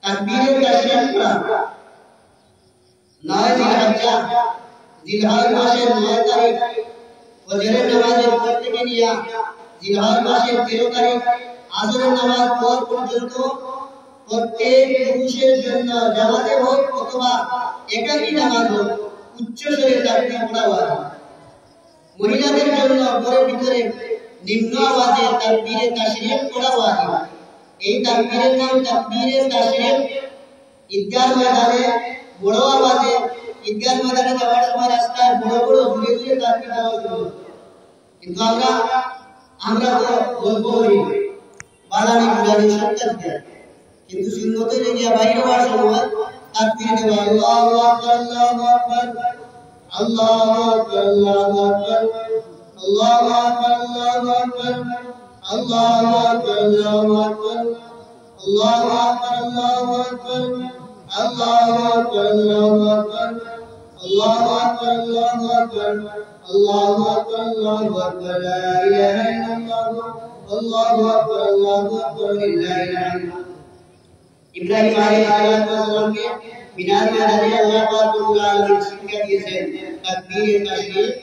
তাকবীরে তাশরীফ করা 9 জিলহজ্জা জিলহজ মাসের 9 তারিখ ফজরের নামাজের পর থেকে নিয়ে জিলহজ মাসের 13 তারিখ আসরের নামাজ পর পর্যন্ত প্রত্যেক পুরুষের জন্য জামাতে হোক অথবা একাকী নামাজ হোক উচ্চ স্বরে তাকবীর পড়া ওয়াজিব। মহিলাদের জন্য ঘরের ভিতরে নিম্ন আওয়াজে তাকবীরে তাশরীফ পড়া ওয়াজিব। এই তাকবীরের নাম তাকবীরে তাশরীফ। ঈদগাহ ময়দানে বড় আওয়াজে ঈদগাহ ময়দানে যাওয়ার সময় রাস্তায় বড় বড় জোরে জোরে তাকবীর দেওয়া হতো, কিন্তু আমরা তো গল্প করি বালানি বুলানি সত্য দেয়, কিন্তু সুন্নতে গিয়ে বাইরে হওয়ার সময় তাকবীর দেওয়া আল্লাহু আকবার আল্লাহু আকবার আল্লাহু আকবার আল্লাহু আকবার আল্লাহু আকবার আল্লাহু আকবার আল্লাহু আকবার আল্লাহু আকবার আল্লাহু আকবার আল্লাহু আকবার আল্লাহু আকবার আল্লাহু আকবার আল্লাহু আকবার আল্লাহু আকবার আল্লাহু আকবার আল্লাহু আকবার লা ইলাহা ইল্লাল্লাহ আল্লাহু আকবার আল্লাহু আকবার লিল্লাহিল হামদ। ইব্রাহিম আলাইহিস সালামকে মিনার ময়দানে আল্লাহ পাক রব্বুল আলামিন শিক্ষা দিয়েছেন তাকবীরে তাশরীফ